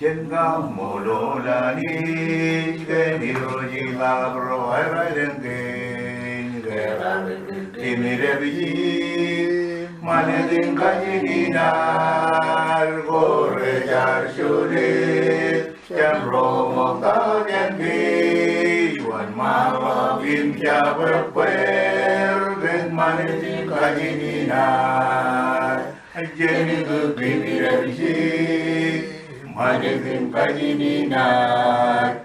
Chenga mololani geniroji labro ayrenge imirebi manedin kajininar gore jarshule chamro moktagenbi wan malabim jaberper ben manedin kajininar ajeni imirebi Manifin Kajininar,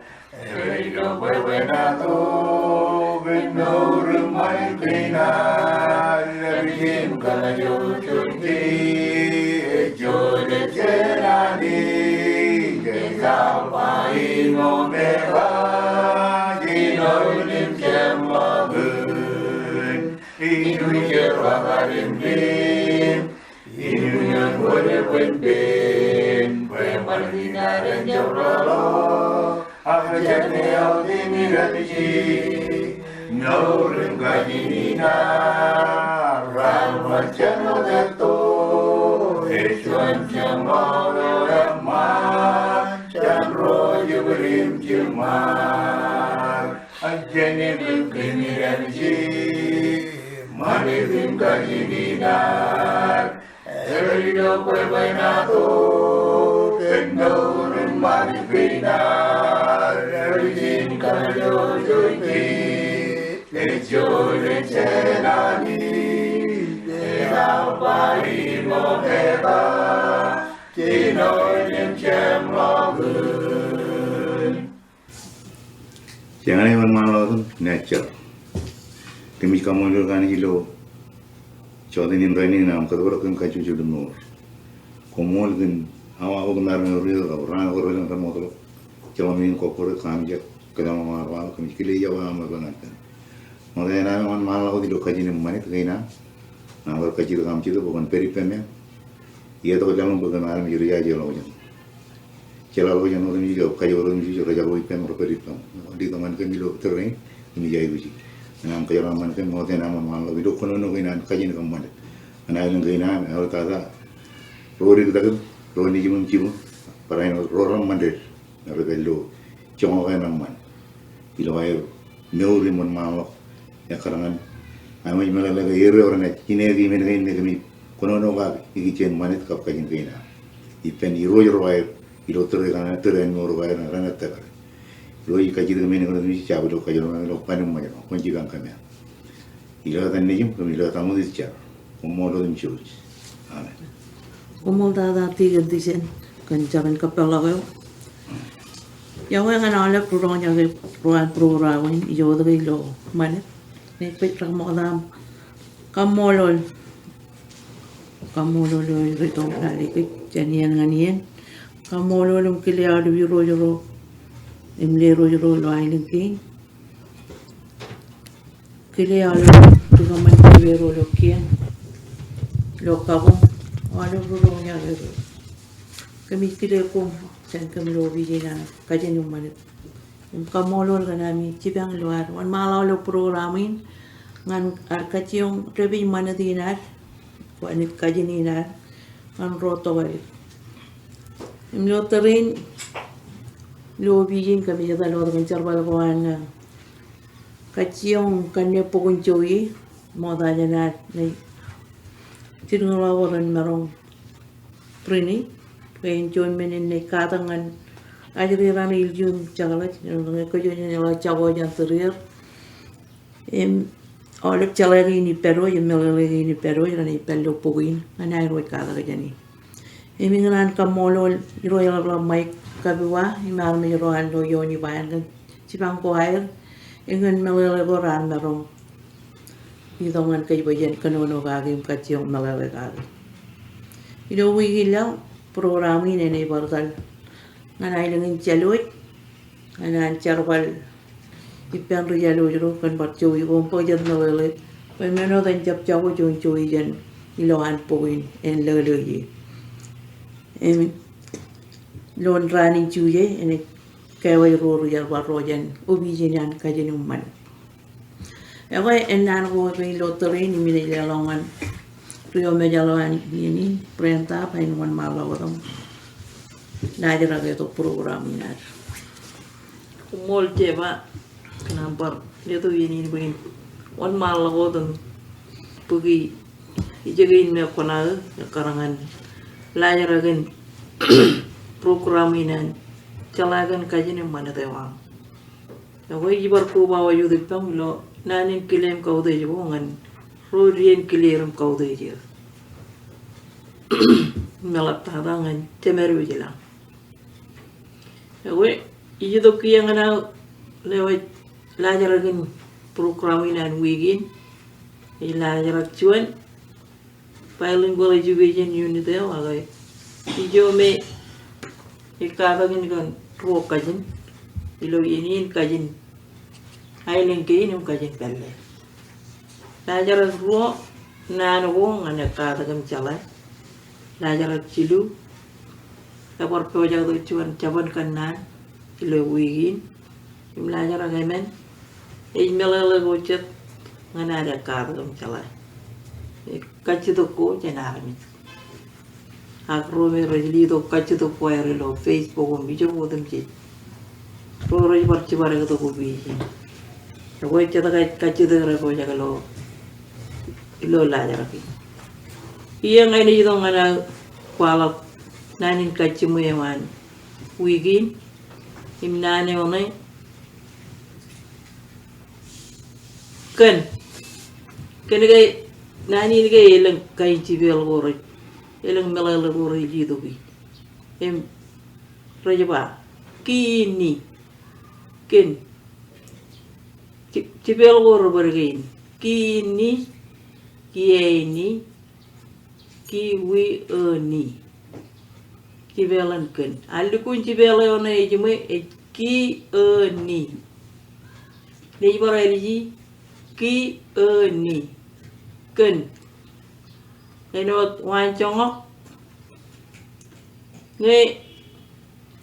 Retio Bebenato, Benur Manipinar, Rebim Kalayo Chuti, Jode Chenani, Jesapa Inomeba, Ginolim Chemlagun, Inuya Ragalim Bim, Inuya Wodewin Bim, Martina and Jorolo, Ajanel Dimiraji, no Ringajina, Ramachano Deto, Echuan Chamoro, Man, Chanro, Yurim Chumar, Ajanel Dimiraji, Manivim Kajina, Retio Bebenato. Benur Manipinar, Rebim Kalayo Chuti, Jode Chenani, Jesapa Inomeba, Ginolim Chemlagun. Jangan hewan malam nature. Kami kamu lakukan hilo. Jodoh ini berani nam kedua kami kaju jodoh nur. Komol kan. Awa aku benar benar real, orang orang yang termotor, cuma min kopor kamjat, kadang marwal, kami kili jawa amat banget. Makanya nama malah aku di lokasi ini Ṃanit kena, nama lokasi itu kami itu bukan peripemnya, ia tu jalan bukan malam juri aja loh jangan. Celah loh jangan orang juga, kaya orang juga kerja loh ipem atau peripem. Di teman kami loh terus ini jaya itu sih. Nama kaya orang kami makanya nama malah itu konon kena Kajin kami Ṃanit. Anak yang kena, orang kata, roh itu tak Lo ni cuma para yang orang mandor, mereka lo cuma orang man, ilo ayo meuli man malok, ya karangan, ame malah lagi hero orang ni, ini lagi mana ini kami kono noga, ini cien Ṃanit kap Kajin kena, ipen iro ayo, ilo terus nor ayo nara tak, lo Kajin kami ni kalau ni cabai lo Kajin lo panen macam, kunci kan kami, ilo kan ni kami lo tamu di cabai, komo lo ni cuci, amen. Umul tada tiga disen kencaran kepala kau. Yang orang anak kurang yang ruan programin jauh dari lo mana? Ni petra modam kamolol itu lagi kejadian nganian kamolol mungkin ada biro imle rojo lo air lagi kili ada juga mana biro lo kian lo kamu ada burung yang itu, kami tidak pun, sen kami lobi je na Kajin Ṃanit. Kamu lor kan kami cipang luar, wan malau lo programin, ngan kaciyong Rebim Ṃanit inar, wan Kajin inar, ngan roto balik. Imlo terin lobi je kami jada lor kan cerbal kawan, kaciyong kanya pukun cuy, moda jana ni. Tirung lawaran marong prini, kain cuman menin katangan, ajri rani iljum cakalat, kajunya nyala cawo yang terir, oleh calari ni peru, melari ni peru, rani pelu puin, anai roi kata kajani. Ngran kamolol, roi la mai kabiwa, imar mi roan lo yoni bayan kan, cipang ko air, ngan melari koran marong. Idongan kay bayan kanono kagim kaciyong malalagari. Ilo wigilaw programin na ibartal. Nganay langin chalot, nganan charbal ipan riyalo jero kan batcho yung pagyan malalit. Pameno tan chapchaw yung choy jan ilohan puin en loloye. Lon running chuye en kaway roro jar barrojan ubijinan Kajin Ṃanit. Ako enan ko kay lottery ni minalalongan Rio Medalloan ini perintah pain wan malaw dong najara itu program ini. Kumol ceba kenapa dia tuh ini begini. Wan malah kodong pergi ijagain me konal karangan lajaragan program ini calagan Kajin yang mana tewang. Aku ibar ko bawa yudip pang lo nanin kilem kau deh jebongan rodian kileram kau deh je. Melap tadangan temeru jelang. Aku ijado kiyang ana lewat lajaragan program ini wigin lajarak cuan bilingual education unit ya wagai ijo me ikatagin kan ruo Kajin ilo ini Kajin ailen ke ini Kajin pelle lajarak ruo nano wong ana katagam calai lajarak cilu lapor project tu cuan caban kanan ilo wigin lajarak emen melala gocet ngana ada katagam calai kacito ko janarmi akro me rajli to kacito ko ayro Facebook on video modem chi ro roj barchi bare to ko bi to ko chata kacito re ko jagalo ilo la jarapi iya ngai ni to ngana kwala nanin kachimu yaman wigin imnane onai kan kenege nani ni ke elang kai cibel gore elang melala gore jitu bi rajaba kini ken cibel gore bergain kini kieni kiwi ni cibelan ken alu kun cibel ona ejume ki ni ni bara elji ki ni ken enot wan chongok nge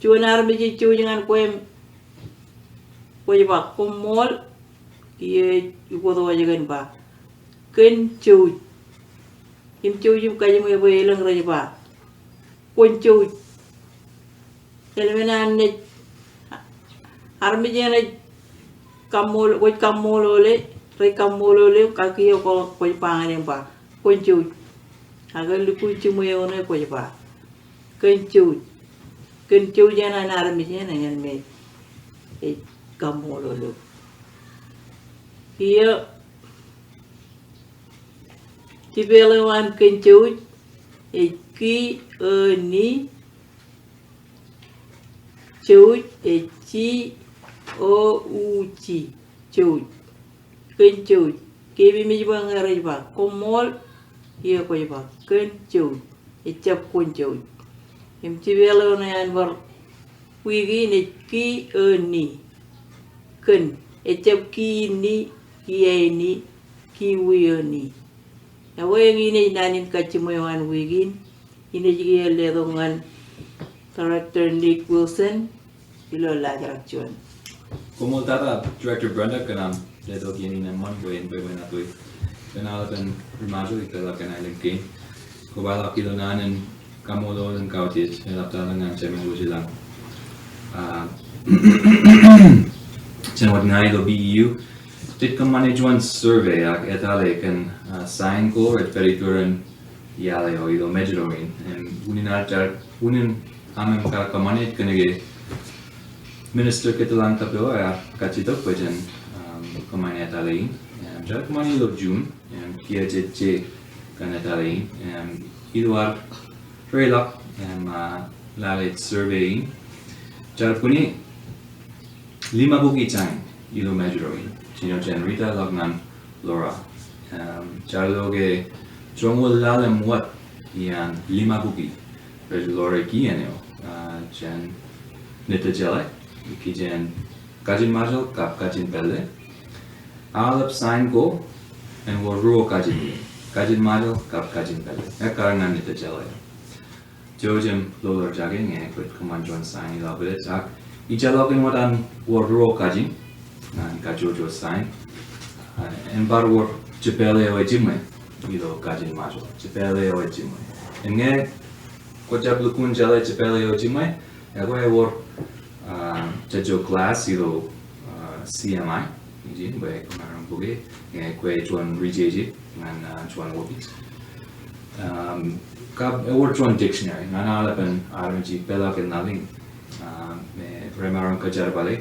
chuanar biji chu jangan koem koe ba komol ye yuko aja kan ba ken chu im chu yum kai mo bo elang ra ba kon chu elmenan ne armi jena kamol koe kamolole kamolole kakiyo ko koe panganem ba koncu agar luku cuma yang orang koe ba kencu jangan armi jangan yang me kamolole iya cibelewan kencu ki ni cu ci o u ci cu kencu kebi mi bang ngarai ba komol iya ko ba kencu icap kuncu im cibelo na yan bar wigi ni ki ni ken icap ki ni ni ki wi ni ya wengi ni nanin kacimuan wigin ini juga ledongan Director Nick Wilson ilo lajarak cuan Como tata Director Brenda kanam ledo gini na man go in by na toy kanal kan rimajo itala kan linkin ko bala kilo nanen kamolo ng kautis elap tala ng chemen ujilang chenwat ngai do BU did come manage one survey ak etale kan sign ko at perituran yale o ilo medjorin and unin amem ka kamanit kanege Minister Kitulang Tapio kachito pweden kumain etalain jar kumain ilo June kia jetje kan etalain iluar relak lalit surveying jar kuni 5 buki chain ilo measuring chino Rita lagnan Laura jar loge chongol lalem wat yan 5 buki Laura kieneo jan nita jelek Kajin Kajin majal kap Kajin pelle alap sign go and wo ruo Kajin majal kap Kajin pelle karangan nita jala jojim lolar jaging kut kumanjuan sign ila belet ak ijalogin wadan wo ruo Kajin nan kajojo sign and bar wo jepele o jimwe ilo Kajin majal jepele o jimwe nge Kojab lukun jale chepele ojimai. Ego evor jajo class ilo CMI. Iji bae kemarin buge. Kue chuan rijeji ngan chuan wobit. Kab evor chuan dictionary. Nana alapan armaji pelak en naling. Me remaran kajar balik.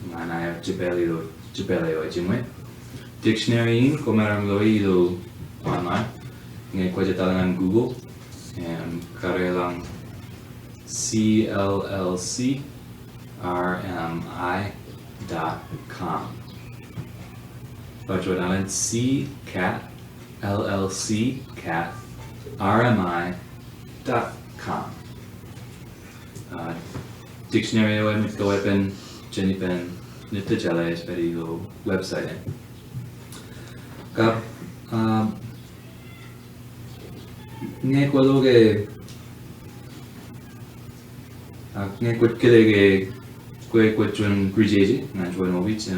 Nana chepele ojimai. Dictionary in kemarin loi ilo online. Ngai kue jatalangan Google. Karelang cllcrmi.com. Bajodalan cllcrmi.com. Dictionary with the weapon, Jenny Pen, Nittajala is very low website. Kap Ngai kwaloge ngai kwat kelege kwe kwatun grijeji ngan chuan ovich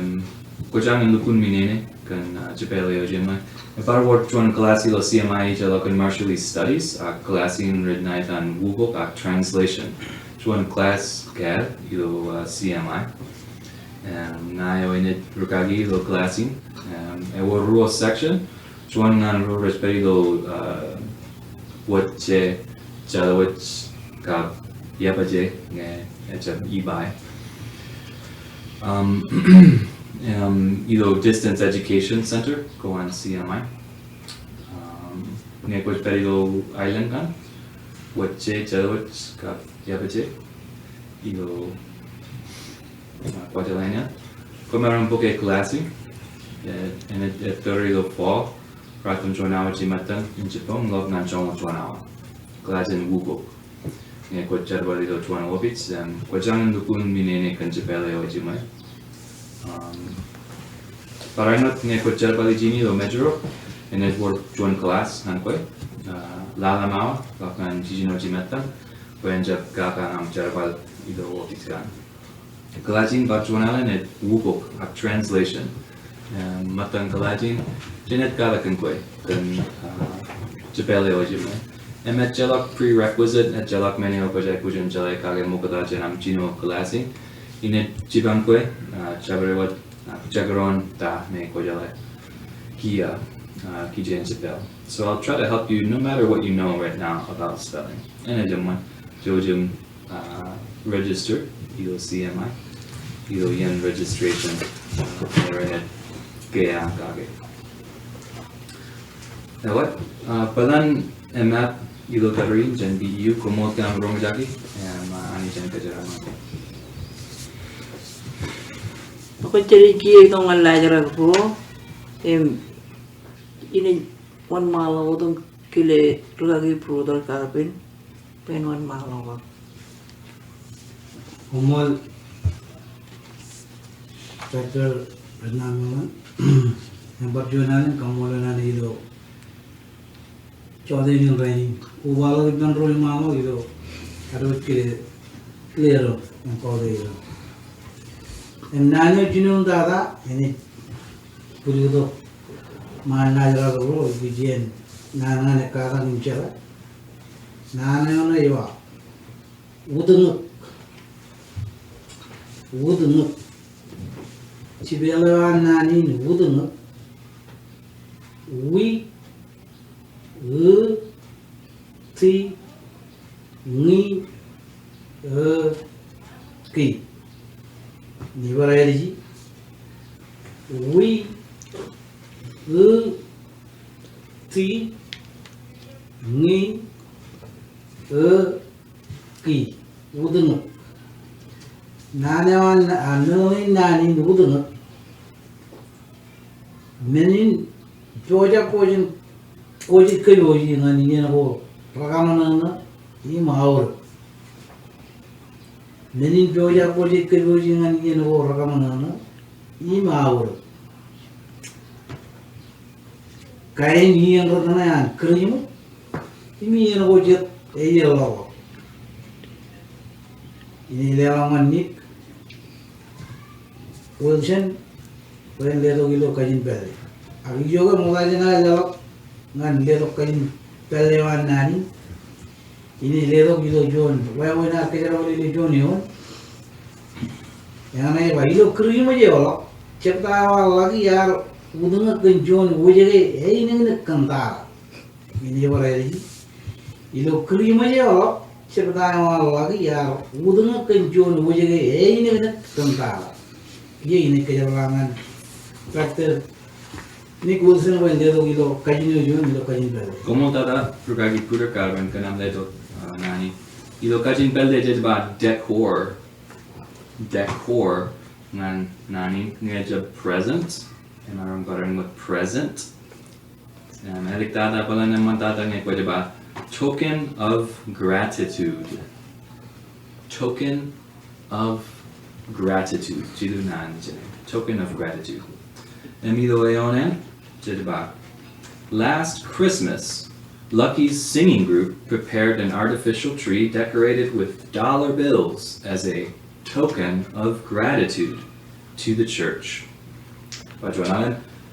kwajang lukun minene kan chepele ojema par work chuan classy lo CMI jalo commercially studies classy in red night on Google translation chuan class gad ilo CMI nayo init rukagi lo classy ewo ruo section chuan nan ruo respecto Whatche Jalawich Kab Yapaje Echab Ebai. Distance Education Center, go on CMI. Nekwich Perigo Island Gun. Whatche Jalawich Kab Yapaje. Quatalania. Comaran Boke Classy. And at 30 fall. Pratum Jonawa Jimatan in Japan, love Nanchong Jonawa. Kajin Google. Nekot Jarbalido Chuan Wobits, and Kwajan Lukun Minene Kanjapele Ojimai. Paranot Nekot Jarbalijini, the Medro, and network Juan class, Nankwe, Lalamao, Lakan Jijino Jimatan, Wenjap Gakanam Jarbal, Ido Wobitsgan. Kalajin Bachuanalan at Wubok, a translation. Matang Kalajin. Janet Galakan Kwe, kan Jabele Ojimai. And at Jelok prerequisite at Jelok Menio Project Pujan Jele Kage Mokada Janam Gino Kalasi. In it Jibankwe, Chabarewat Jagaron Da Me Kojale Kia Kijan Jabel. So I'll try to help you no matter what you know right now about spelling. And I don't want Jojum register, you'll CMI, you'll yen registration, Gaya Kage. Now what? Palan map ilo kadri jan BU komod kan rong jagi ani jan kajaran. Ako ceri kia itong alajaran pro ini 1 malo itong kile lagi pro dal karpin pen 1 malo. Komod better renang yang berjualan kamulan itu. Chode ni rain, ubalo iban roi mamo gitu, harus clear yang kau deh. Nanya jinun dada, ini puri itu mana jalan dulu, bijian, nana nekada nincera, nana mana iwa, udung, cibelawan nani udung, ti ni ki ni varayji ti ni ki udung nanawan nani udung menin joja kojin Koji keloji ngani ni nako rakaman na ni maur. Menin joja koji keloji ngani ni nako rakaman na ni maur. Kajin ni yang rotana yang kerimu, ini yang nako jet lawa. Ini lewa Ṃanit, Wilson, kalian lihat kilo kajin pele. Agi juga mulai jenah lewa ngan leto Kajin pelewan nani ini ledo ilo John waya na kejara wali John yo yang nanya bah ilo krim aja wala cerita awal lagi yar udunga kan John wujege ini kentar ini warai ilo krim aja wala cerita awal lagi yar udunga kan John wujege ini kentar ini kejarangan traktor ini kudusan wala ledo ilo Kajin John ilo Kajin bel Como tada progagi Būrokraaṃ kan am ledo nani ilo Kajin bel de ba decor ngan nani ngeja present and aram barang with present elik tada pala naman tada nge pwede ba token of gratitude chidu nan token of gratitude emido leonen ba last Christmas Lucky's singing group prepared an artificial tree decorated with dollar bills as a token of gratitude to the church.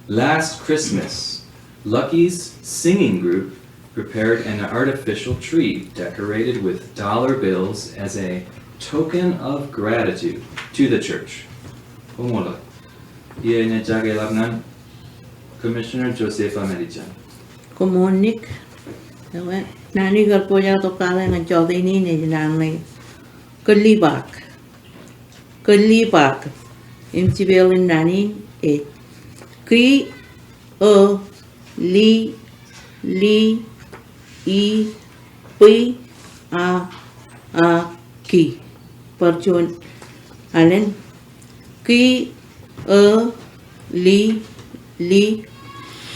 Last Christmas, Lucky's singing group prepared an artificial tree decorated with dollar bills as a token of gratitude to the church. Commissioner Joseph Americhan. Komunik. Nani garpoja to kala ng jodi ni nanay. Kalibak. Imtibelin nani e. Kri li I pi a ki. Percun alen ki li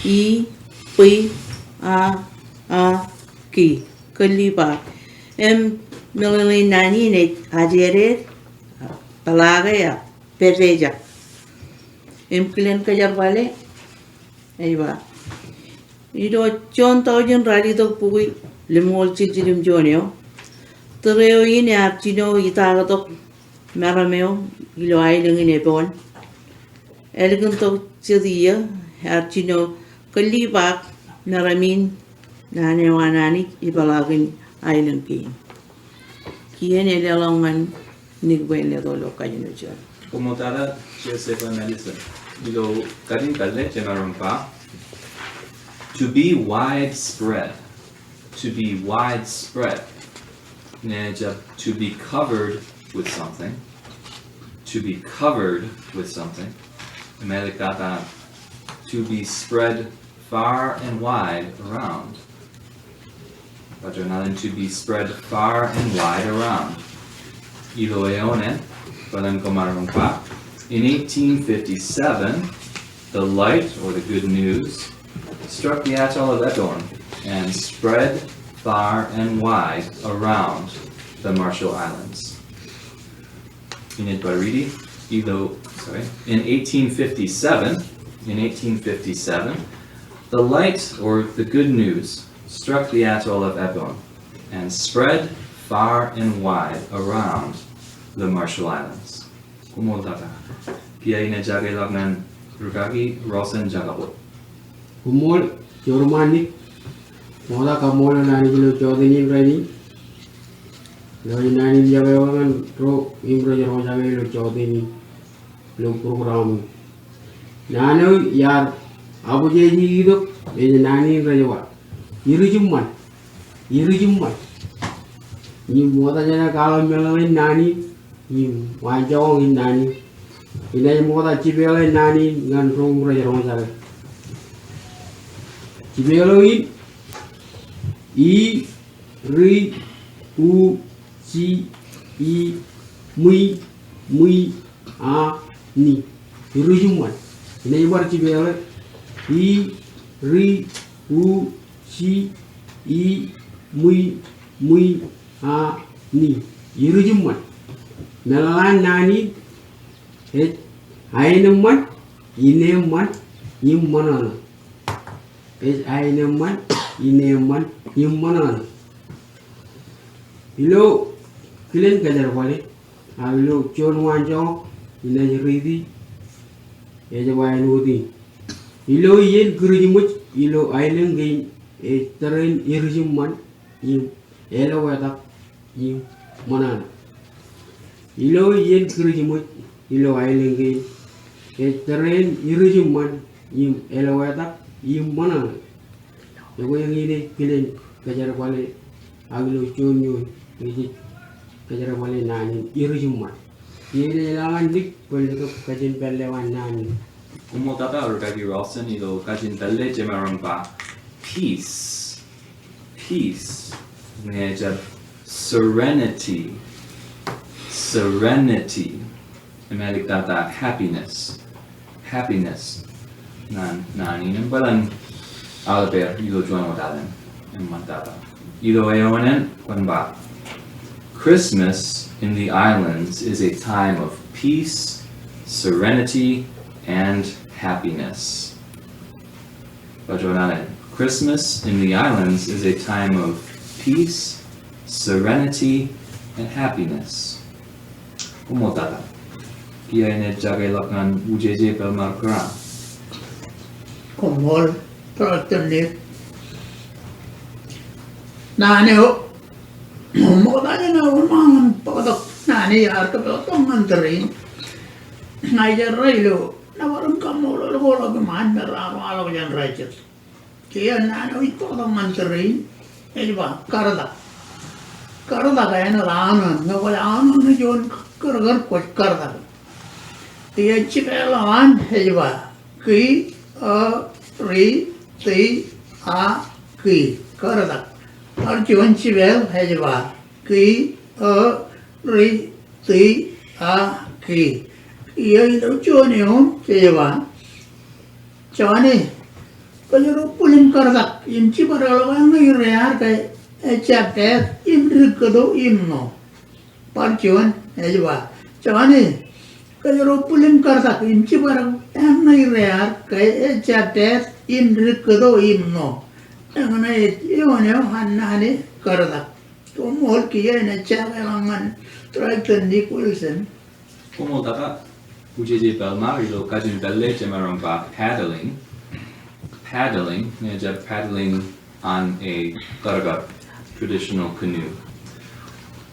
I pi a ki. Kalibak. Milili nani ne ajere palagaya pereja kilen kajar wale aiba ido chon tawjen rali to pui lemol chijirim joneo tereo ini archino itaga to marameo ilo ailing ne bon elgun to chidia archino kalibak naramin nane wanani ibalagin ailing ki kien elongan Nigwele dolo Kajin John. Como tada Joseph Americhan. Ilo Kajin kalle chemarumpa. To be widespread. Neja to be covered with something. Melikata to be spread far and wide around. Vajonalan to be spread far and wide around. Iloeone, in 1857, the light, or the good news, struck the atoll of Edorn and spread far and wide around the Marshall Islands. In 1857, the light, or the good news, struck the atoll of Edorn and spread far and wide around the Marshall Islands. Kumodata. Pia ina jage lagnan rugagi rosen jagabot. Kumol Ṃanit moda kamol nani kilo chodini rani. Loi nani jage wangan ro imro jaro jage lo chodini lo program. Nano yar abu jeji itu ini nani rajawa. Irujumman. Ni moda jana kalau melalui nani ni wajong ini nani ini moda cibele nani ngan rong raja cibele I ri u si I mui a ni irujuman ini bar cibele I ri u si I mui a ni irujuman melalan nani aineman ineman immanana aineman ineman immanana ilo kilen kajar wale ilo chon wanjo ina ridi ejawain udi ilo yen kurujimut ilo ailen gain teren irjuman Elawata Yim Monan. Ilo Yen Kurijimut, Ilo Island, a terrain Irijiman, Yim Elawata, Yim Monan. The way he killing Kajarawale, Aglo Junior, Kajarawale Nan, Irijiman. Yelawan Dick, political Kajin Pelewan Nan. Umotata or Baby Ralston, Ido Kajin Pelle Jemarumpa. Peace. Peace. Serenity. Serenity. Imalik tata happiness. Happiness. Nani balan alber ido juan wadalen. Mantata. Ido ayonen wanba. Christmas in the islands is a time of peace, serenity, and happiness. Bajonalen. Christmas in the islands is a time of peace, serenity, and happiness. Umotata. Kia ine jagay lakan ujeje Būrokraaṃ. Komol Pratanit Naneo Mokadanya na umangan pagkatak nani arka pelotong anterin ngajar railo na warung kamolo lo man merano alo yan rajat kaya naneo ito katong anterin ba karada kaya na rano nga wala ano na yun karagar kwat karada kaya chipelawan ba ki ri ti a ki karada Arjun Chibel Hejba Ki Ri Ti A Ki Iya itu Chonium Hejba Choni Kalau pulim kardak imci paralawan ngi rear kai chapter imrikado imno Parjun Hejba Choni Kalau pulim kardak imci paralawan ngi rear kai chapter imrikado imno Ang yun hanani karda. Tumol kiya na chakalangan Triton Nicholson. Umotata ujeje Belmar ido Kajin Pelle Jemarumpa paddling. Paddling, paddling on a karagat, traditional canoe.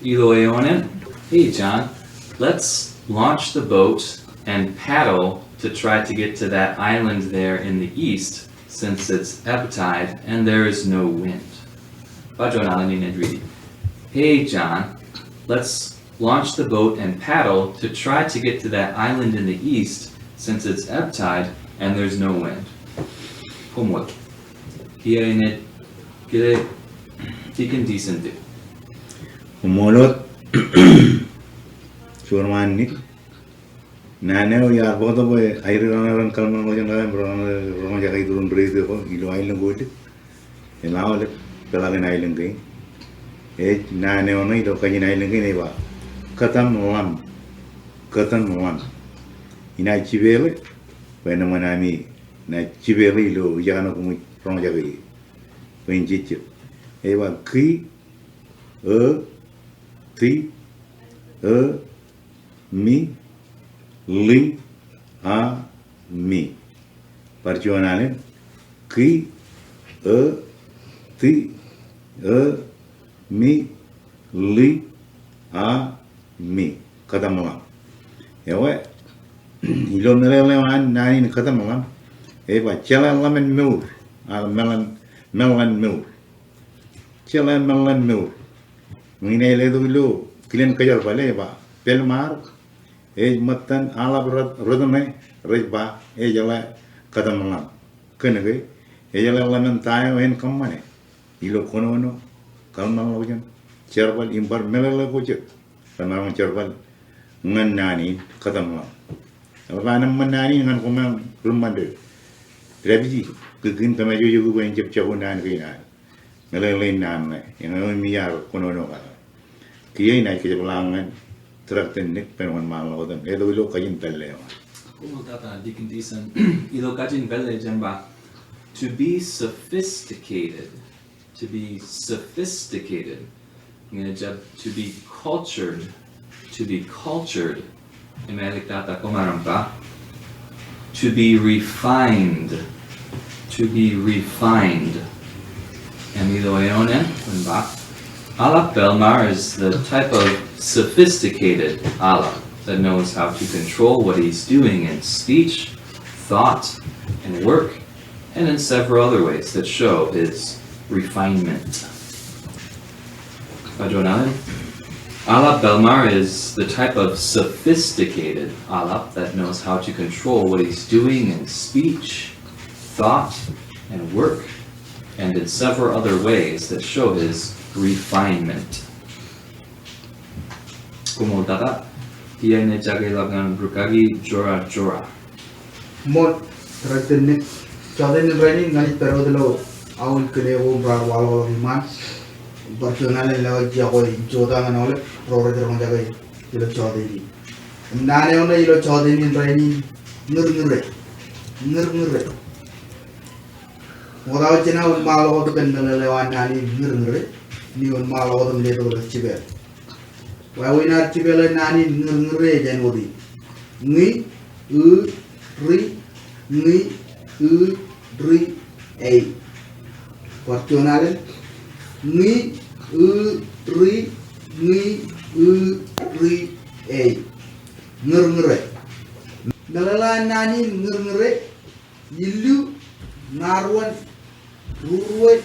Ido ayonen, hey John, let's launch the boat and paddle to try to get to that island there in the east, since it's ebb tide and there is no wind. Hey John, let's launch the boat and paddle to try to get to that island in the east, since it's ebb tide and there's no wind. Homework. Here in it, get it, taken decent. Molot Ṃanit Naneo ya bodo boy ayran kalman mo jana ron jaga idurun breeze ko ilo island gote elawale pelagan island kai naneo no ilo Kajin island kai ba katan wan ina chibele pena manami na chibele ilo jana ko ron jaga penjit ba ki ti mi li a mi Parjuanale ki ti mi li a mi kadamala yawe ilo nelewan nani kadamala ba chalan lamen mur melan mur chalan melan mur mine le do kilen kajar pale ba pelmar matan ala rodame rejba jala kadamala kenege jala lamen tayo en kamane ilo kono kalmal wajan cerbal imbar melala goje kanang cerbal ngan nani kadamala abanam manani ngan komang rumande rebiji kegin tamajo yugo ben jep chabunan kina melala nan yang miyar kono ka kiye na ke belangan trakten nik penwan malo dan edo ilo Kajin Pelle Umotata dikintisan ido Kajin Pelle jamba to be sophisticated, to be cultured, imalik tata kumarampa, to be refined, and ido ayonen kunba Alap Belmar is the type of sophisticated Alap that knows how to control what he's doing in speech, thought, and work, and in several other ways that show his refinement. Alap Belmar is the type of sophisticated Alap that knows how to control what he's doing in speech, thought, and work, and in several other ways that show his refinement. Como tata, dia ne jagelagan brukagi jora jora. Mod terakhir Chowdhury Raini Ṃanit Perodelo Aul Kenevo Brar Walo Viman Barcelona Lawa Jagoi Joda Manole Provider Mondagai Ilo Chowdhury Nane on the Ilo Chowdhury Raini Nurmure Without Jena would Malo to Pendalewan Nani Nurmure, New and Malo the Lato of Chibel. Why we not Chibel and Nani Nurmure Janodi? Ni, Ri, Ni, Ri, A. Fortunale Ni, Ri, Ni, Ri, A. Nurmure. Nalala Nani Nurmure, Yilu, Narwan, Ruwe,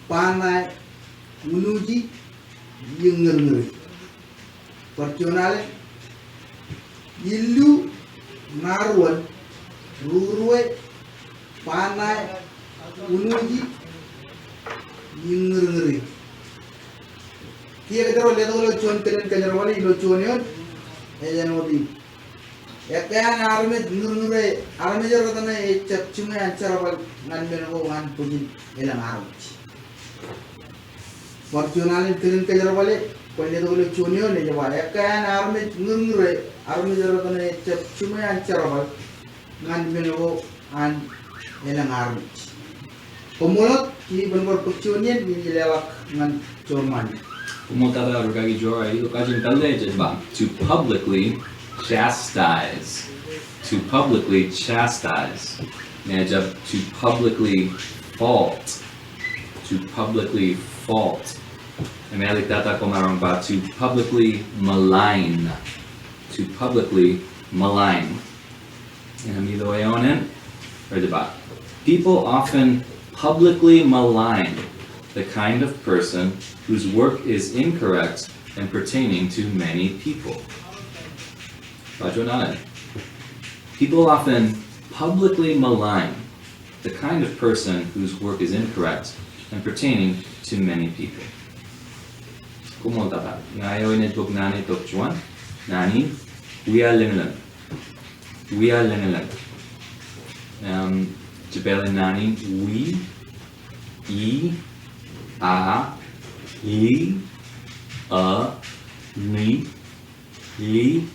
Panai, Unuji, Yungurmuri. Fortunale Yilu, Narwan, Ruwe, Panai, Unuji, Yungurmuri. Kia kita lihat kalau cuan kalian kejarwali ilo cuanion, ejanodi. Ekyan army nurure army jor katana e chapchume ancharawal nan mengo wan pujin elang army. Fortunale kalian kejarwali pande dole chunion ne jwa ekyan army nurure army jor katana e chapchume ancharawal nan mengo an elang army. Pemulot ki benbor pechunian ni lewak nan chorman. Umotara rugagi jora ilo kajin talle jeba to publicly chastise. To publicly chastise. Nejab to publicly fault. To publicly fault. Emelik data komarong ba to publicly malign. To publicly malign. And amido ayonen or deba. People often publicly malign the kind of person whose work is incorrect and pertaining to many people. People often publicly malign the kind of person whose work is incorrect and pertaining to many people. Como tata, ngayon ito nani tokchuan, nani, we are limited. We are limited. Jabelin nani, we, I, a, li, ni, li,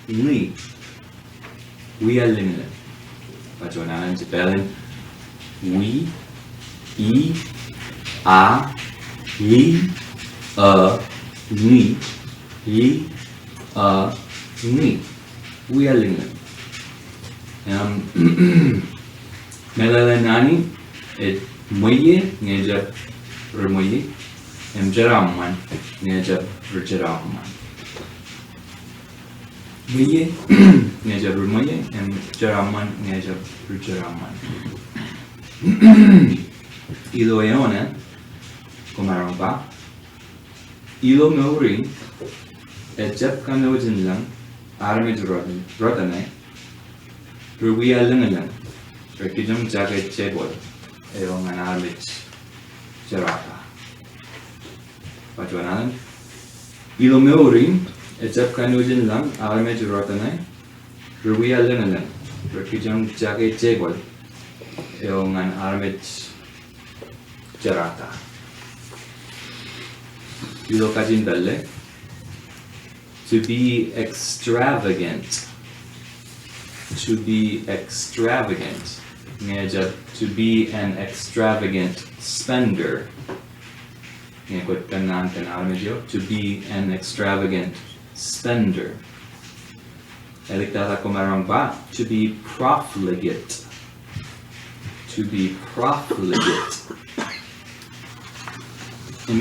ni. We are limited. Pajonanan Jabelin, we, I, a, li, ni, li, ni. We are limited. Melalanani, it muye, nejab, remuye, jaraman, nejab, rejaraman. Muye, nejab, remuye, jaraman, nejab, rejaraman. Ilo eone, kumarang ba? Ilo meuri, ejab kanojin lang, aramid rotanay, ruwiya lang. Rekijam jagat chebol, eong anarmit jarata. Pajuanan, ilo meuri, ejab kanujin lang, armit rotanay, ruwiya lang. Rekijam jagat chebol, eong anarmit jarata. Ilo Kajin dalle, to be extravagant. To be extravagant. To be an extravagant spender. To be an extravagant spender. To be profligate. To be profligate. In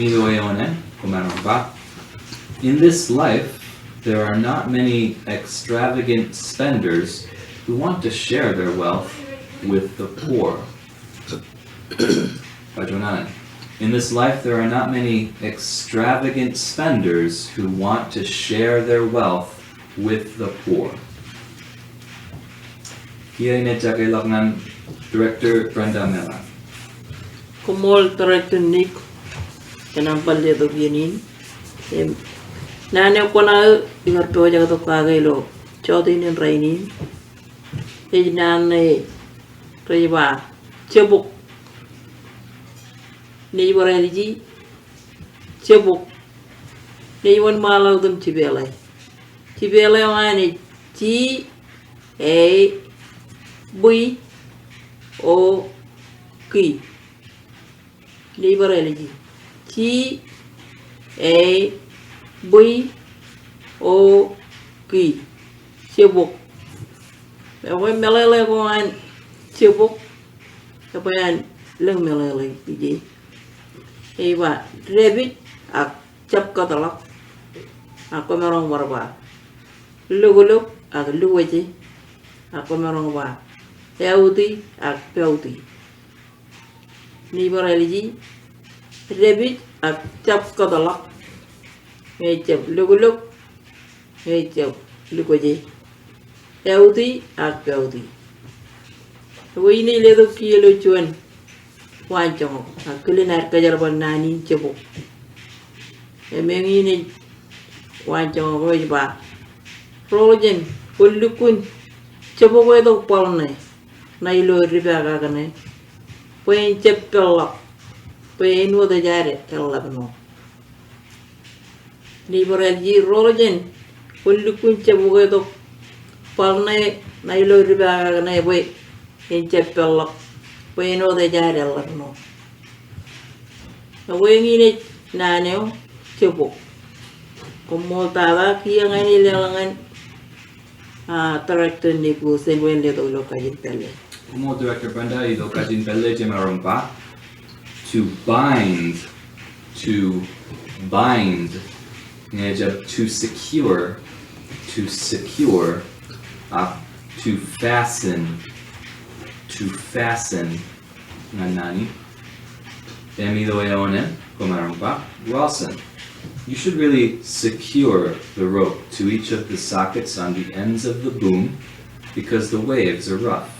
this life, there are not many extravagant spenders who want to share their wealth with the poor. In this life, there are not many extravagant spenders who want to share their wealth with the poor. Here in Director Brenda Miller. Kumol Director Nick, Kanampalya to Ginin. Nana Kona, you are Toja to Kagelo, Chodin and Rainy. Ejnane Reva, Chebuk. Neighbor energy, Chebuk. Neighbor Malo them Chibele. Chibele Ṃanit G A B O K. Neighbor energy G A B O K. Chebuk. When Melele one Chebuk, the man Lung Melele PJ. Eva Rabbit a chap catalog a comerong barba. Luguluk a luwaji a comerong bar. Healthy a pelty. Neighbor elegy Rabbit a chap catalog. Hey chap luguluk. Hey chap luwaji. Healthy a pelty. We need little kilo chuen. One chong, a culinar kajarban nani chebo. A mangini one chong way back. Frozen, full lukun, chebo wedo polne, Nailo ribagane. Pain chepel, pain with the jarret, tell Labano. Liberal Rogen, full lukun chebo wedo polne, Nailo ribagane way in chepel. We know the Jadel no. The wing in it, Nano, Chubo. Comoltava, Kiang and Ilangan, Director Nicholas, and when they look at it. Como Director Brenda, you look at in Pelle Gemarumpa to bind, to secure, to fasten, Nani, Rawson. You should really secure the rope to each of the sockets on the ends of the boom because the waves are rough.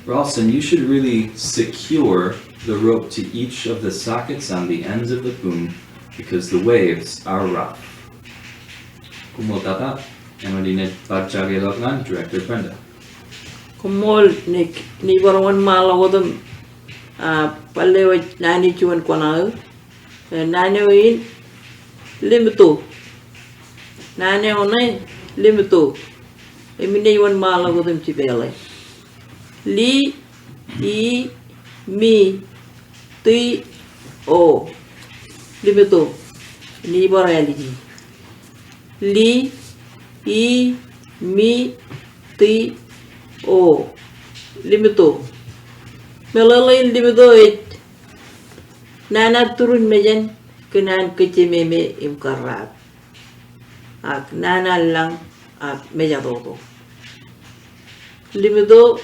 Rawson, you should really secure the rope to each of the sockets on the ends of the boom because the waves are rough. Kumotata, Emily Director Brenda. Kumol Nick, never one mile over them. Pale 92 and Kwana, and 9 Limito. 909 Limito. A minute 1 mile over them Chibele. Li E Me T O Limito. Never elegy. Li E Me T O Limito. Melalui limito it. Nana turun mejan kenan kecimeme imkarat. Ak nana lang ak mejadoto. Limito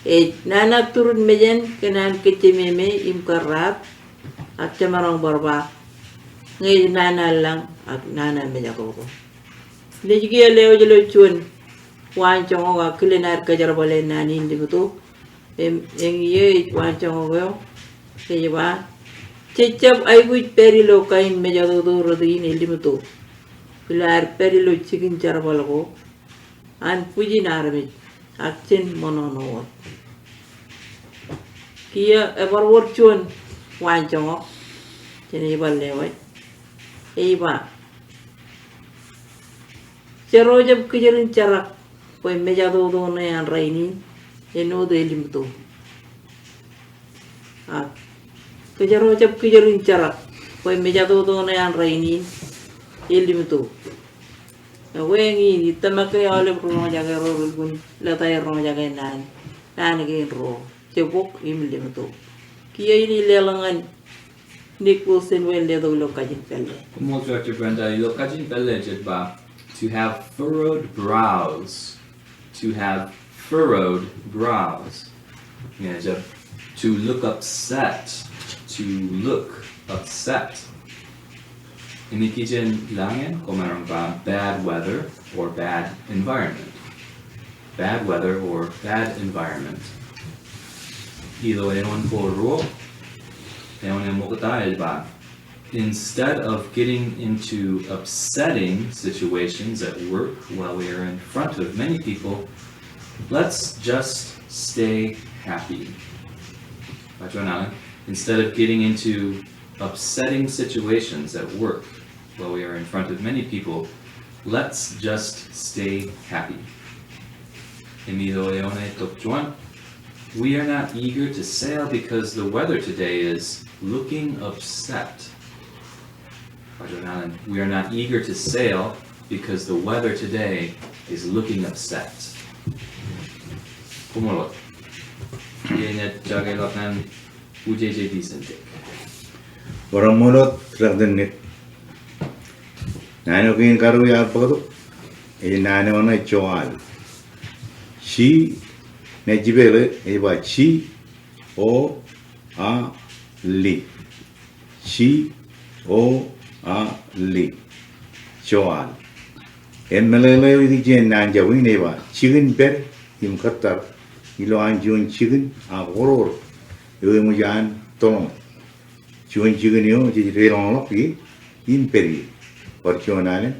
it. Nana turun mejan kenan kecimeme imkarat. Ak camarong barba. Ngay nana lang ak nana mejadoto. Nijigi leo jelo chun. Wan chonga kulinar kajarbale nani limito. Em ye wan chonga Kayaba Chechab I would perilo kain mejado rodin limito. Pilar perilo chicken charabalago and Pujin Arabic accent monono. Kia ever word chun wan chonga Geneva lewe Eva Cherojab Kijarin Charak when mejado done and rainy. Eno de limito. Kejaro jab kejarin cara, koi mejado to ne an raini, limito. Wengi tamake ale prono jaga ro gun, latai ro jaga nan again ro, cebok limito. Kia ini lelangan Nick Wilson when le do lo Kajin pelle. Kumol Director Brenda, ilo Kajin pelle ba to have furrowed brows. To have furrowed brows. Yeah, to look upset. To look upset. Ini kijin langan kung meron ba bad weather or bad environment. Bad weather or bad environment. Ilo ewan ko ro, ewan mo katahil ba? Instead of getting into upsetting situations at work while we are in front of many people, let's just stay happy. Instead of getting into upsetting situations at work while we are in front of many people, let's just stay happy. We are not eager to sail because the weather today is looking upset. We are not eager to sail because the weather today is looking upset. Kumulot. Yan jagay lakan UJJ decent. Orang mulot terden net. Nano kin karu ya pagdo. Nano na choal. She nejibele eba chi o a li. She o a li. Choal. Melele di jen nanja win eba chicken ber im katar ilo anjun chicken a horror. Yo mujan tolong. Chicken yo jadi relong loki imperi. Percuanane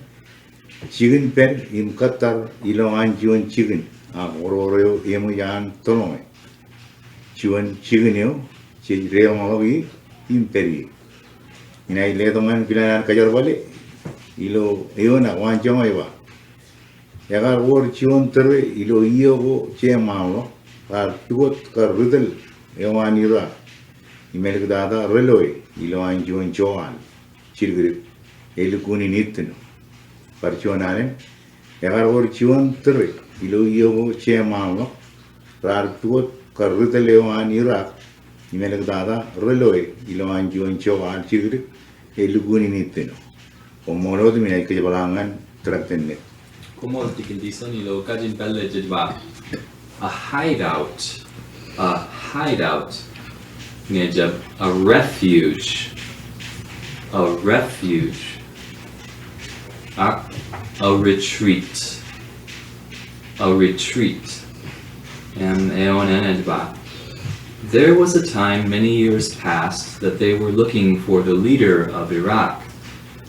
chicken pen im katar ilo anjun chicken a horror yo mujan tolong. Chicken yo jadi relong loki imperi. Inai ledongan bilan kajar balik ilo yo na wanjong eba. Yagar war chicken terre ilo iyo go chemalo par tuot kar rudel ewanira imelk dada reloi ilo anjuan joan chirgrip elukuni nitno parchuanane yagar or chion tre ilo iyo chemalo par tuot kar rudel ewanira imelk dada reloi ilo anjuan joan chirgrip elukuni nitno omorod minai ke balangan trakten Como tikindison ilo Kajin pelle ba a hideout. A hideout. A refuge. A refuge. A retreat. A retreat. And there was a time many years past that they were looking for the leader of Iraq,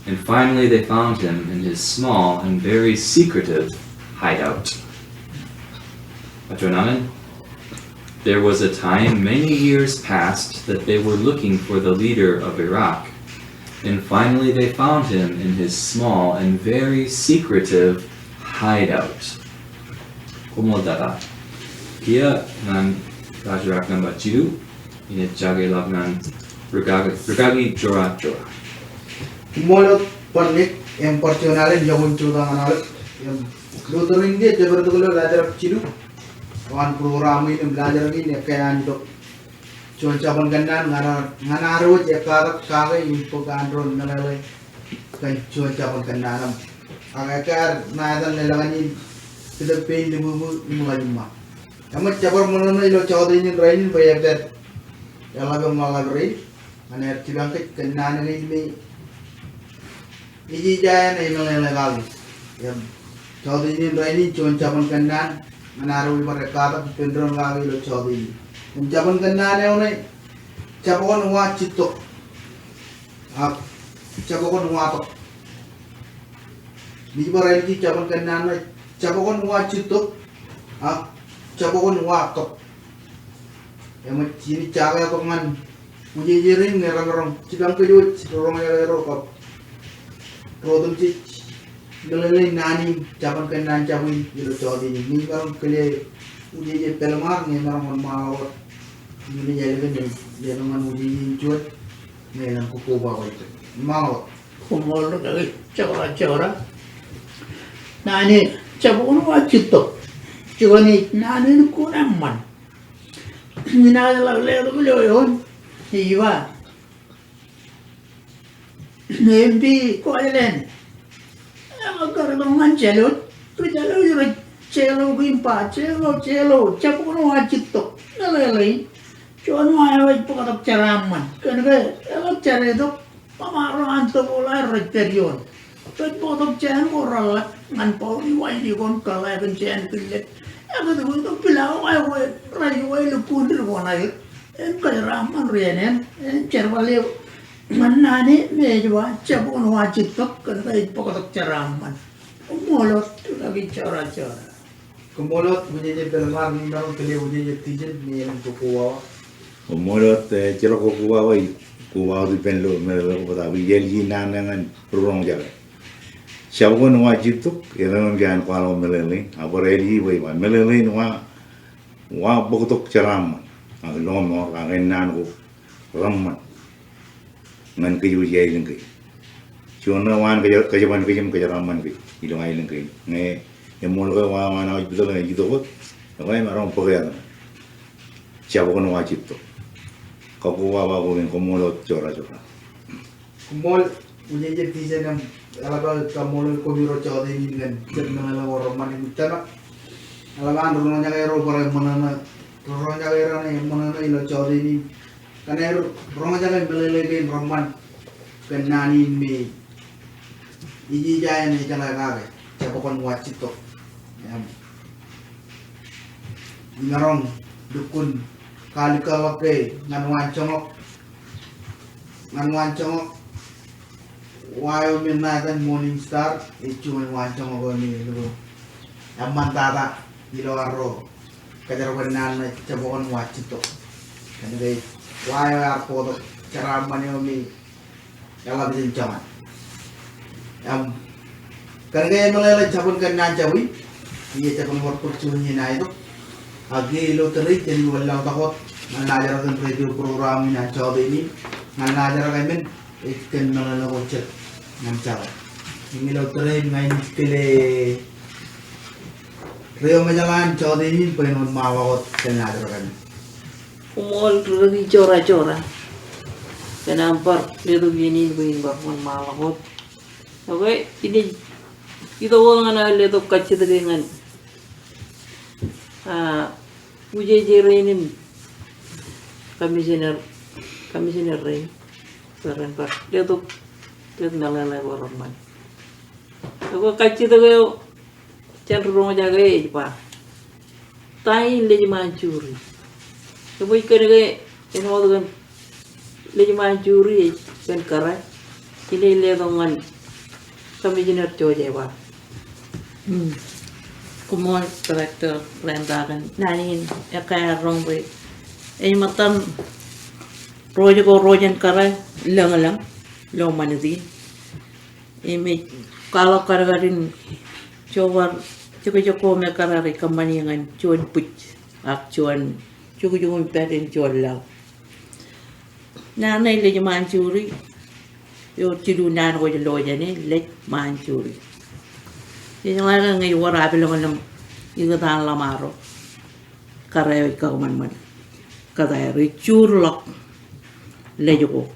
and finally they found him in his small and very secretive hideout. There was a time many years past that they were looking for the leader of Iraq, and finally they found him in his small and very secretive hideout. Kumodara. Kia nan rajarak nan bachidu, init jage lab nan regagi jora jora. Mulot panik yang porsionalin jauh curang analis yang luturin dia seperti kalau belajar cilu kawan program ini belajar ini kayak untuk cuaca pengganaan nganaru jekar kage info kandron ngalai kan cuaca pengganaan agakar nadan lelangani tidak pain di bubu mulai mah kamu cabar mengenai lo cawat ini rain bayar dat yang lagi malah rain ane cilang ke kenaan ini Iji jaya na ilang legal. Yang Saudi ini raini cuaca pengganaan menaruh di mereka pendron lagi lo Saudi. Cuaca pengganaan yang ini capokon wajib tok. Capokon watok. Di barai ini cuaca pengganaan capokon wajib tok. Capokon watok. Yang macam cara pengan uji jiring ngerang-ngerang cidang kejut orang erok. Rodum ci gelele nani jaban kan nan jabui jelo jodi ni karon kele uji pelmar ni maram maawat ni jele ben de man uji juat ne nan ko ko ba itu maawat Kumol kali cara nani cabun wajib to cuma ni nani kurang man ni nani lalu beliau Iwa. Nembi koilen. Agar dengan celot, tu celot celo gimpa, celo, capuno hajito. Nalai, cuman ayah pokok ceraman. Kenapa? Kalau cera itu pamaruan tu boleh Retio. Tu pokok cera orang ngan pau iwai di kon kalai kan cera pilih. Aku tu itu pilau ayah rayu ayah lupundir konai. Ceraman rianen, cerwale mana ni meja capuno hajito. Kenapa pokok ceraman? Mulut tu lagi cara-cara. Kumulot bunyi belmar ni baru kali bunyi tijen ni yang kukuwa. Komolot celo ko kuwa di penlo melo ko ta bijel ji nan ngan rong jaga. Siapa ko no wajib tu yang gan ko alo melele abore ji wei wa melele no wa bokotok ceram lo mo la nan ko ramman ngan ke ju ye leng ke. Chona wan ke jaban ke jam ke ramman ke ilong ai leng ke ne emol ko wa na bido ne jido ko ko ai marom pogya. Siapa ko no wajib tu. Kau bawa kau komolot cora-cora. Kumol bunyi tijen yang alaga kamol ko biro chode ni ngan jenna la woro mani mutana. Alaga rono nya ero pore manana rono nya era ne manana ilo chode ni. Kane rono nya belele ke roman kenani me. Iji jaya ni jala gage. Capokon wachito. Ngarong dukun kali kalake ngan wancongok wayo minatan morning star itu wancongok ni lu aman tata ilo arro kajar benan cabon wachito kan dei wayo arpo cara mani omi dalam jencaman kan gaya melele cabon kan najawi iya cabon workur cunya na itu agi lo terik jadi walau takut mengajar kan radio program ini coba ini mengajar kami ikan melala bocor ngajar ini lo terik main kele rio menjalan coba ini pengen mawat mengajar kami Kumol lagi cora-cora. Kenapa itu gini begini bangun malakot. Oke, ini kita orang anak itu kacau dengan Uje ini komisioner ring serentak dia tuh ngalala orang man. Aku kacau tu cenderung jaga apa? Tai lagi mancuri. Tapi ikan ini mau kan lagi mancuri kan karai. Ini lihat dengan komisioner coba apa? Kumol director lantaran nanin kaya rong be matan rojan kara lang lo manidi me kalau karagarin coba me kara re company ngan cuan puc ak cuan cukup perin cuan lang na nai le mancuri yo tidu nan ko lo jane le mancuri yang lain ngai wara bilang lang itu tan lamaro karya kauman kata ricur lok lejo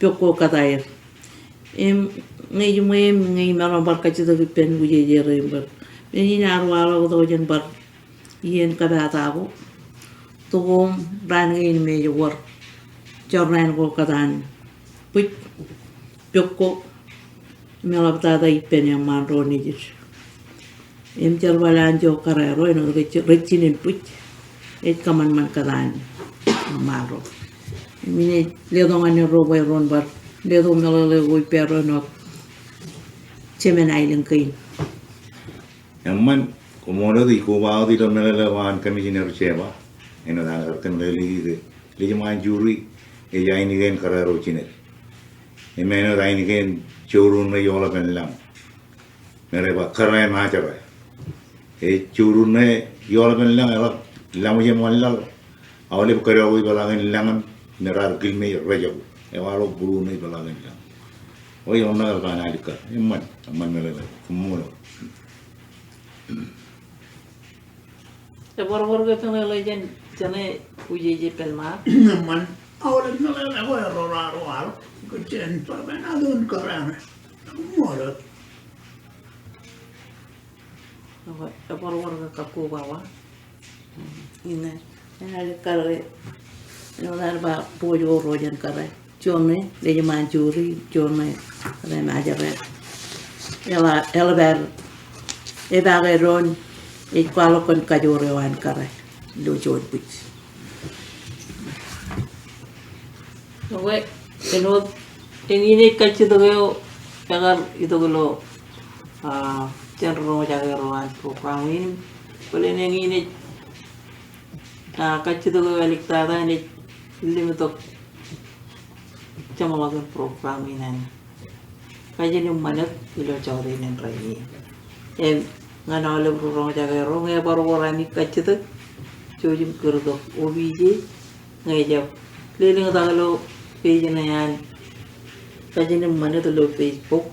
poko kata ngai malam berkaca tapi pen buje jere ber ini narwala ko jen bar ien kada tabu tuom ran ngai me jor jornan ko katan put poko melap tata ipen yang manro ni jis jarwalan jo karero ino recinin put kaman man kadan manro ini ledongan ni robo ron bar ledo melale go pero no cemenai lengkain yang man komodo di kuwa di do melale wan komisioner ceba ino da kan leli de manjuri ya ini gen karero cine emeno da ini gen churun me yola penlam mere ba karai ma chaba churun me yola penlam ala lamu je mollal awale kare oi balangan langan nerar gilme rajabu walo buru me balangan lang oi onna ka na dikka imman mele kumulo bor ke pengen lejen jane uje pelma Man Ahora no le voy a robar o algo. Que tienen para ver nada un carane. Muero. Por ka ku bawa ina le kare no dar ba pollo rojan kare chone le manjuri chone re na jare ela ver e vageron e qualo con kajore wan kare lo jod bit we eno engine kachido kagar idogolo cenderung jaga ruang program ini, boleh nengi kacau tu balik tada ni lim tu cuma lakukan program ini, kajian yang mana bilo cawat ini rai, ngana oleh program jaga ruang, baru orang ni kacau tu, cuci keruduk OBJ, ngajak, keliling tak lo page ni an, kajian yang mana tu lo Facebook.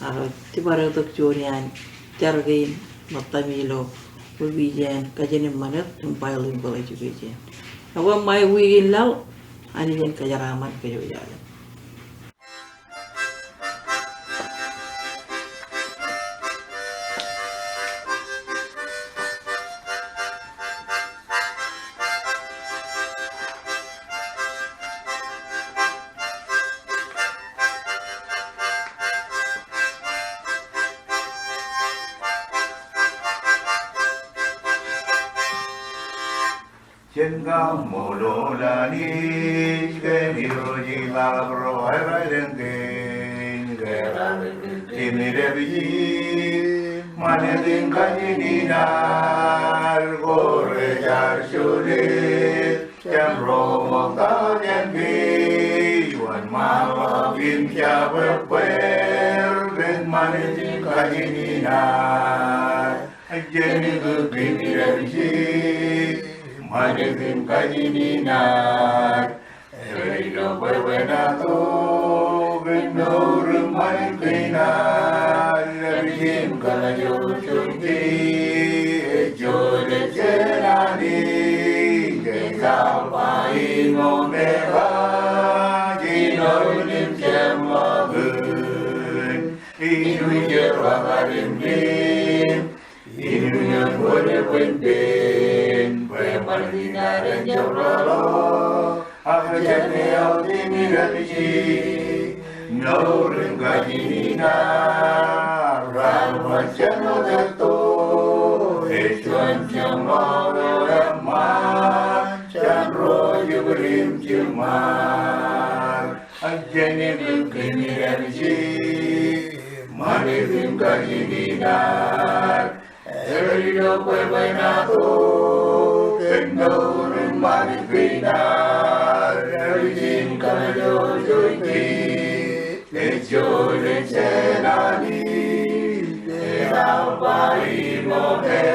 Tiba-tiba tu curian, jargon, mata milo, ubijan, kajian mana tumpah lagi boleh ubijan. Awak mai wigin lau, ani yang kajaraman kajujalan. Trên cao mồ đồ là đi cái điều gì mà rồi phải đến tiền để tìm đi để bị gì mà nên tìm cái gì đi nào có rồi trả số đi chẳng rồi một ta nhân đi hoàn mà phim cha bớt bớt đến mà nên tìm cái gì đi nào trên đi cứ tìm đi để bị gì Manifim Kajininar, Retio Bebenato, Vendorum Manikinar, Retiem Kalayo Chunti, Jode Cenani, Kesapa Inomeba, Ginorim Cemagun, Inuyer Wakarim Lim, Inuyer Wode Martina dan Jabralo, aku jadi optimis dan Nurun Kajina, Ramah Cano Dato, Esuan Cano Ramah, Cano Jubrim Cumar, Ajani Bukini dan Manifim Kajina, Retio Bebenato. Vendorum Manikinar, Kajin Kalayo Chunti, Jode Cenani, Kesapa Inomeba.